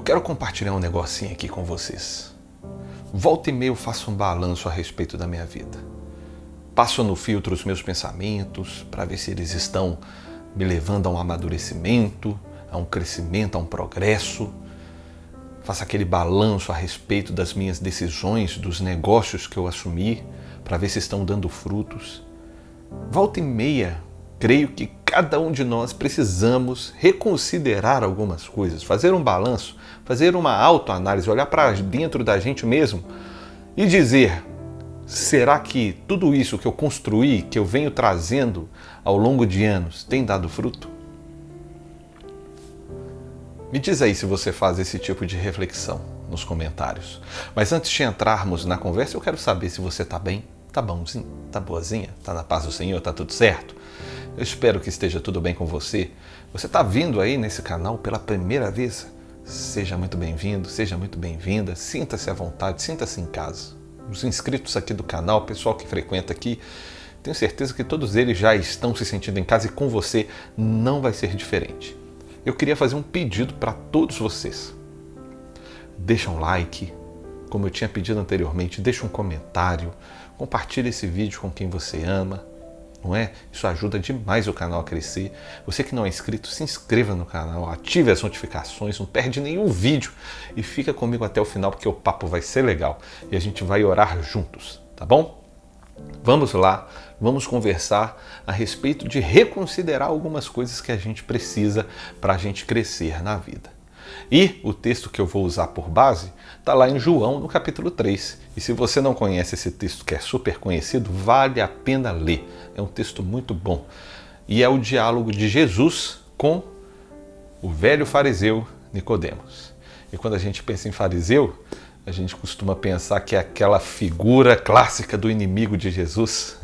quero compartilhar um negocinho aqui com vocês. Volta e meia eu faço um balanço a respeito da minha vida. Passo no filtro os meus pensamentos para ver se eles estão me levando a um amadurecimento, a um crescimento, a um progresso. Faço aquele balanço a respeito das minhas decisões, dos negócios que eu assumi, para ver se estão dando frutos. Volta e meia, creio que cada um de nós precisamos reconsiderar algumas coisas, fazer um balanço, fazer uma autoanálise, olhar para dentro da gente mesmo e dizer: será que tudo isso que eu construí, que eu venho trazendo ao longo de anos, tem dado fruto? Me diz aí se você faz esse tipo de reflexão nos comentários. Mas antes de entrarmos na conversa, eu quero saber se você está bem, está bonzinho, está boazinha, está na paz do Senhor, está tudo certo? Eu espero que esteja tudo bem com você. Você está vindo aí nesse canal pela primeira vez? Seja muito bem-vindo, seja muito bem-vinda, sinta-se à vontade, sinta-se em casa. Os inscritos aqui do canal, o pessoal que frequenta aqui, tenho certeza que todos eles já estão se sentindo em casa e com você não vai ser diferente. Eu queria fazer um pedido para todos vocês. Deixa um like, como eu tinha pedido anteriormente, deixa um comentário, compartilhe esse vídeo com quem você ama, não é? Isso ajuda demais o canal a crescer. Você que não é inscrito, se inscreva no canal, ative as notificações, não perde nenhum vídeo e fica comigo até o final porque o papo vai ser legal e a gente vai orar juntos, tá bom? Vamos lá, vamos conversar a respeito de reconsiderar algumas coisas que a gente precisa para a gente crescer na vida. E o texto que eu vou usar por base está lá em João, no capítulo 3. E se você não conhece esse texto que é super conhecido, vale a pena ler. É um texto muito bom. E é o diálogo de Jesus com o velho fariseu Nicodemos. E quando a gente pensa em fariseu, a gente costuma pensar que é aquela figura clássica do inimigo de Jesus,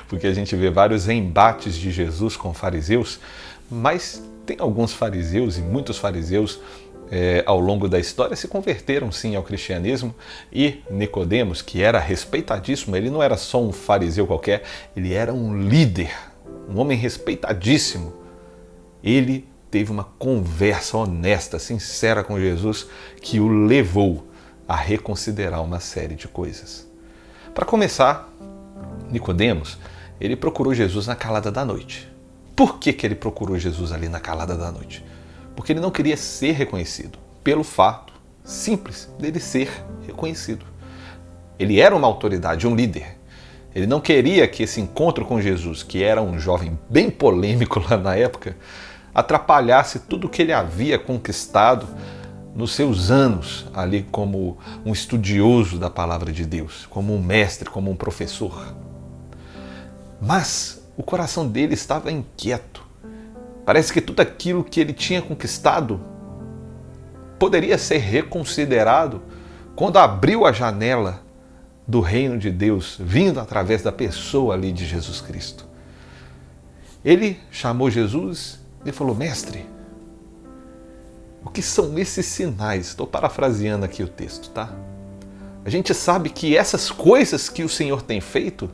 porque a gente vê vários embates de Jesus com fariseus, mas tem alguns fariseus e muitos fariseus ao longo da história se converteram sim ao cristianismo, e Nicodemos, que era respeitadíssimo, ele não era só um fariseu qualquer, ele era um líder, um homem respeitadíssimo. Ele teve uma conversa honesta, sincera com Jesus, que o levou a reconsiderar uma série de coisas. Para começar, Nicodemos, ele procurou Jesus na calada da noite. Por que ele procurou Jesus ali na calada da noite? Porque ele não queria ser reconhecido, pelo fato simples dele ser reconhecido. Ele era uma autoridade, um líder. Ele não queria que esse encontro com Jesus, que era um jovem bem polêmico lá na época, atrapalhasse tudo que ele havia conquistado nos seus anos ali como um estudioso da palavra de Deus, como um mestre, como um professor. Mas o coração dele estava inquieto. Parece que tudo aquilo que ele tinha conquistado poderia ser reconsiderado quando abriu a janela do reino de Deus, vindo através da pessoa ali de Jesus Cristo. Ele chamou Jesus e falou: mestre, o que são esses sinais? Estou parafraseando aqui o texto, tá? A gente sabe que essas coisas que o Senhor tem feito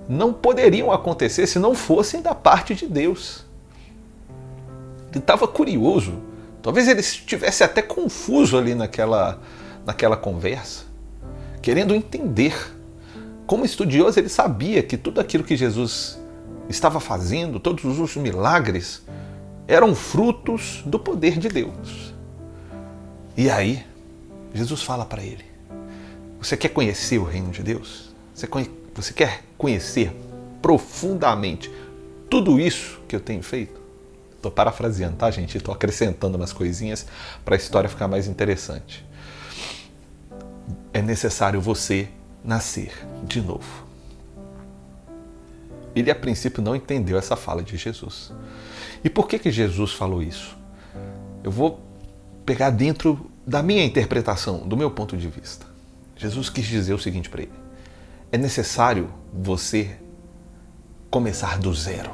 não poderiam acontecer se não fossem da parte de Deus. Ele estava curioso, talvez ele estivesse até confuso ali naquela conversa, querendo entender. Como estudioso, ele sabia que tudo aquilo que Jesus estava fazendo, todos os milagres, eram frutos do poder de Deus. E aí, Jesus fala para ele: você quer conhecer o reino de Deus? Você quer conhecer profundamente tudo isso que eu tenho feito? Estou parafraseando, tá, gente? Estou acrescentando umas coisinhas para a história ficar mais interessante. É necessário você nascer de novo. Ele, a princípio, não entendeu essa fala de Jesus. E por que Jesus falou isso? Eu vou pegar dentro da minha interpretação, do meu ponto de vista. Jesus quis dizer o seguinte para ele: é necessário você começar do zero,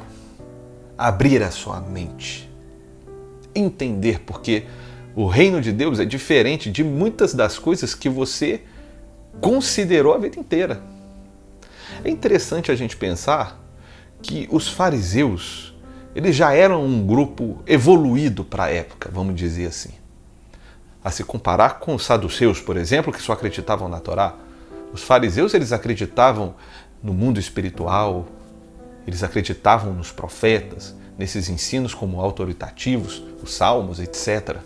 abrir a sua mente, entender porque o reino de Deus é diferente de muitas das coisas que você considerou a vida inteira. É interessante a gente pensar que os fariseus, eles já eram um grupo evoluído para a época, vamos dizer assim. a se comparar com os saduceus, por exemplo, que só acreditavam na Torá. Os fariseus, eles acreditavam no mundo espiritual, eles acreditavam nos profetas, nesses ensinos como autoritativos, os salmos, etc.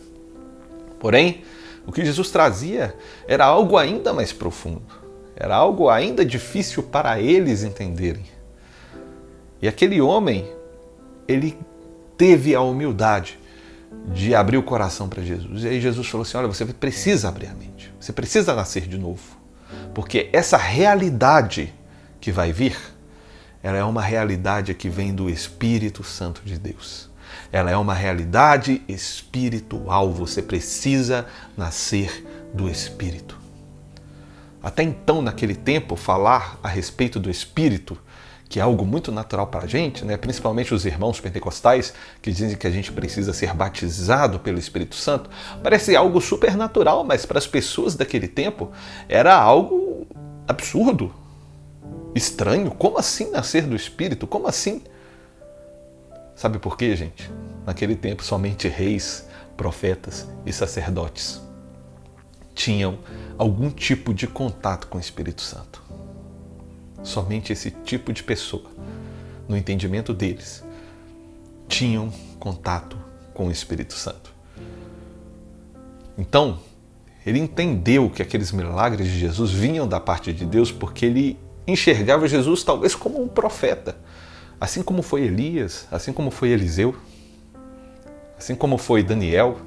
Porém, o que Jesus trazia era algo ainda mais profundo, era algo ainda difícil para eles entenderem. E aquele homem, ele teve a humildade de abrir o coração para Jesus. E aí Jesus falou assim, olha, você precisa abrir a mente, você precisa nascer de novo, porque essa realidade que vai vir, ela é uma realidade que vem do Espírito Santo de Deus. Ela é uma realidade espiritual, você precisa nascer do Espírito. Até então, naquele tempo, falar a respeito do Espírito, que é algo muito natural para a gente, né? Principalmente os irmãos pentecostais, que dizem que a gente precisa ser batizado pelo Espírito Santo, parece algo super natural, mas para as pessoas daquele tempo era algo absurdo, estranho. Como assim nascer do Espírito? Como assim? Sabe por quê, gente? Naquele tempo, somente reis, profetas e sacerdotes tinham algum tipo de contato com o Espírito Santo. Somente esse tipo de pessoa, no entendimento deles, tinham contato com o Espírito Santo. Então, ele entendeu que aqueles milagres de Jesus vinham da parte de Deus porque ele enxergava Jesus talvez como um profeta, assim como foi Elias, assim como foi Eliseu, assim como foi Daniel.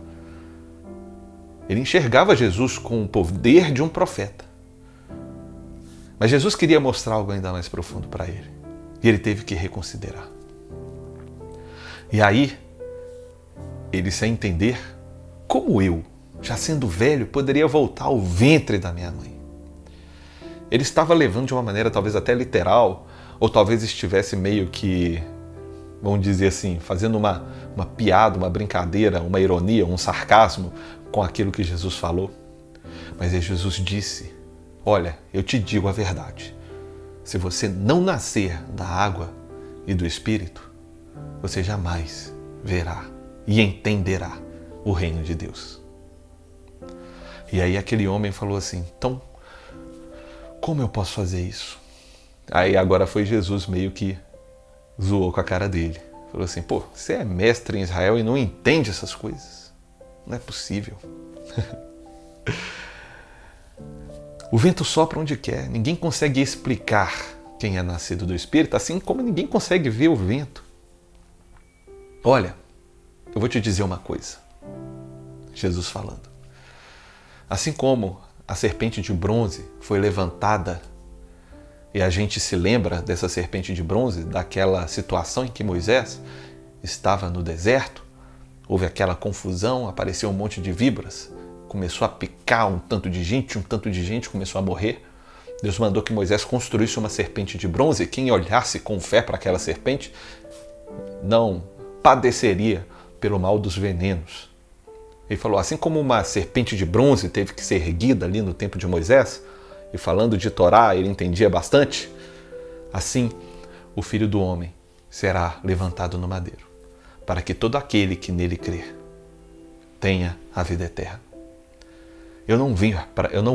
Ele enxergava Jesus com o poder de um profeta. Mas Jesus queria mostrar algo ainda mais profundo para ele. E ele teve que reconsiderar. E aí, ele se entender como eu, já sendo velho, poderia voltar ao ventre da minha mãe. Ele estava levando de uma maneira talvez até literal, ou talvez estivesse meio que, vamos dizer assim, fazendo uma piada, uma brincadeira, uma ironia, um sarcasmo com aquilo que Jesus falou. Mas aí Jesus disse, olha, eu te digo a verdade, se você não nascer da água e do Espírito, você jamais verá e entenderá o reino de Deus. E aí aquele homem falou assim, então, como eu posso fazer isso? Aí agora foi Jesus meio que zoou com a cara dele. Falou assim, pô, você é mestre em Israel e não entende essas coisas? Não é possível. O vento sopra onde quer, ninguém consegue explicar quem é nascido do Espírito, assim como ninguém consegue ver o vento. Olha, eu vou te dizer uma coisa, Jesus falando. Assim como a serpente de bronze foi levantada, e a gente se lembra dessa serpente de bronze, daquela situação em que Moisés estava no deserto, houve aquela confusão, apareceu um monte de víboras, começou a picar um tanto de gente começou a morrer. Deus mandou que Moisés construísse uma serpente de bronze, e quem olhasse com fé para aquela serpente não padeceria pelo mal dos venenos. Ele falou, assim como uma serpente de bronze teve que ser erguida ali no tempo de Moisés, e falando de Torá ele entendia bastante, assim o Filho do Homem será levantado no madeiro, para que todo aquele que nele crer tenha a vida eterna. Eu não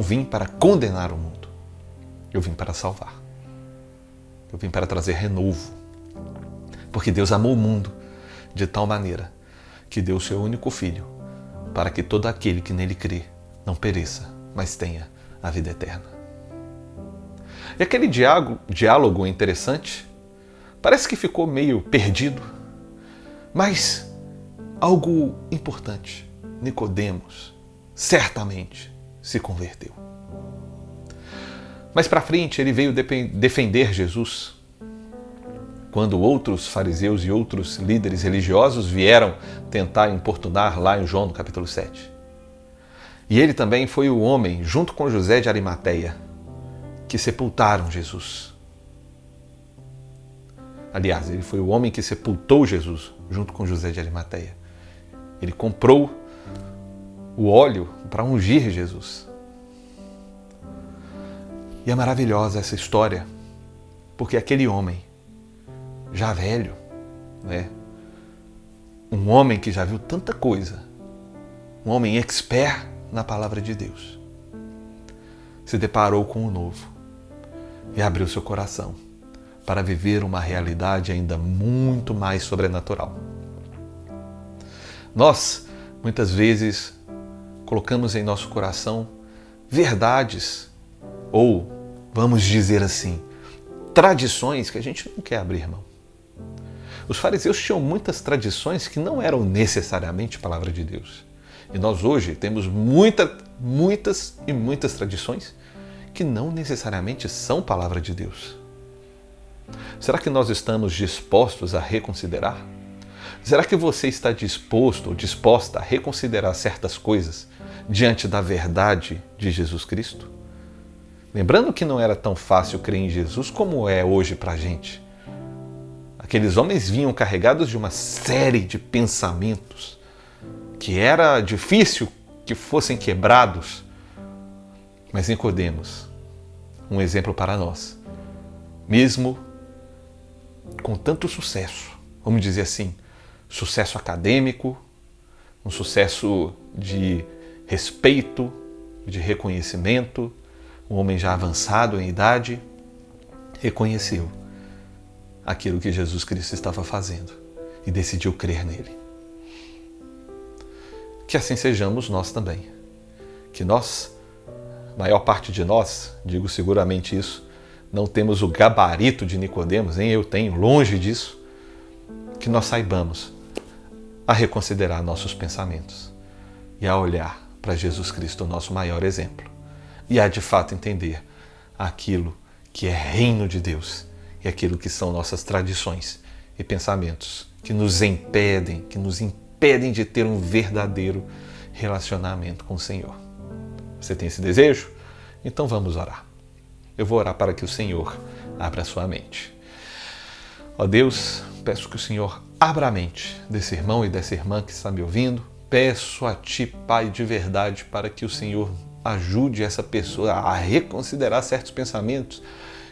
vim para condenar o mundo, eu vim para salvar. Eu vim para trazer renovo, porque Deus amou o mundo de tal maneira que deu o seu único Filho, para que todo aquele que nele crê não pereça, mas tenha a vida eterna. E aquele diálogo interessante, parece que ficou meio perdido, mas algo importante. Nicodemos certamente se converteu. Mais para frente ele veio defender Jesus, quando outros fariseus e outros líderes religiosos vieram tentar importunar lá em João, no capítulo 7. E ele também foi o homem, junto com José de Arimateia, que sepultaram Jesus. Aliás, ele foi o homem que sepultou Jesus, junto com José de Arimateia. Ele comprou o óleo para ungir Jesus. E é maravilhosa essa história, porque aquele homem, já velho, né? Um homem que já viu tanta coisa, um homem expert na palavra de Deus, se deparou com o novo e abriu seu coração para viver uma realidade ainda muito mais sobrenatural. Nós, muitas vezes, colocamos em nosso coração verdades, ou, vamos dizer assim, tradições que a gente não quer abrir mão. Os fariseus tinham muitas tradições que não eram necessariamente palavra de Deus. E nós hoje temos muitas tradições que não necessariamente são palavra de Deus. Será que nós estamos dispostos a reconsiderar? Será que você está disposto ou disposta a reconsiderar certas coisas diante da verdade de Jesus Cristo? Lembrando que não era tão fácil crer em Jesus como é hoje para a gente. Aqueles homens vinham carregados de uma série de pensamentos que era difícil que fossem quebrados. Mas Nicodemos, um exemplo para nós, mesmo com tanto sucesso, vamos dizer assim, sucesso acadêmico, um sucesso de respeito, de reconhecimento, um homem já avançado em idade, reconheceu aquilo que Jesus Cristo estava fazendo e decidiu crer nele. Que assim sejamos nós também. Que nós, maior parte de nós, digo seguramente isso, não temos o gabarito de Nicodemos, nem eu tenho, longe disso, que nós saibamos a reconsiderar nossos pensamentos e a olhar para Jesus Cristo, o nosso maior exemplo, e a de fato entender aquilo que é reino de Deus e aquilo que são nossas tradições e pensamentos que nos impedem de ter um verdadeiro relacionamento com o Senhor. Você tem esse desejo? Então vamos orar. Eu vou orar para que o Senhor abra a sua mente. Ó Deus, peço que o Senhor abra a mente desse irmão e dessa irmã que está me ouvindo. Peço a Ti, Pai, de verdade, para que o Senhor ajude essa pessoa a reconsiderar certos pensamentos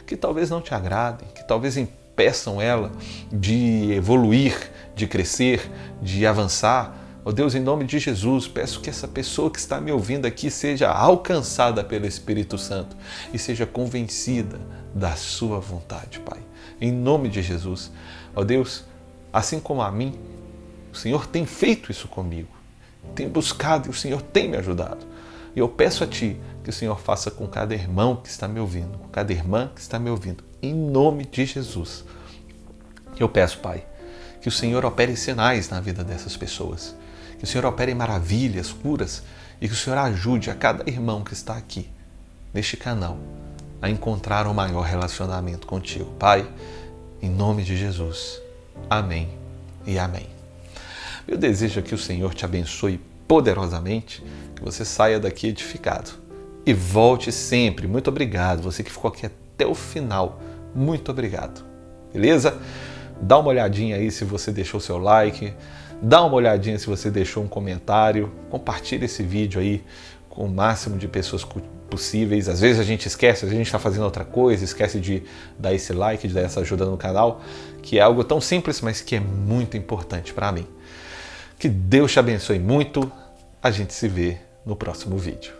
que talvez não te agradem, que talvez impeçam ela de evoluir, de crescer, de avançar. Ó Deus, em nome de Jesus, peço que essa pessoa que está me ouvindo aqui seja alcançada pelo Espírito Santo e seja convencida da sua vontade, Pai. Em nome de Jesus. Ó Deus, assim como a mim, o Senhor tem feito isso comigo. Tem buscado e o Senhor tem me ajudado. E eu peço a Ti que o Senhor faça com cada irmão que está me ouvindo, com cada irmã que está me ouvindo, em nome de Jesus. Eu peço, Pai, que o Senhor opere sinais na vida dessas pessoas, que o Senhor opere maravilhas, curas, e que o Senhor ajude a cada irmão que está aqui, neste canal, a encontrar um maior relacionamento contigo. Pai, em nome de Jesus. Amém e amém. Meu desejo é que o Senhor te abençoe poderosamente, que você saia daqui edificado. E volte sempre. Muito obrigado. Você que ficou aqui até o final, muito obrigado. Beleza? Dá uma olhadinha aí se você deixou seu like, dá uma olhadinha se você deixou um comentário, compartilha esse vídeo aí com o máximo de pessoas possíveis. Às vezes a gente esquece, a gente está fazendo outra coisa, esquece de dar esse like, de dar essa ajuda no canal, que é algo tão simples, mas que é muito importante para mim. Que Deus te abençoe muito. A gente se vê no próximo vídeo.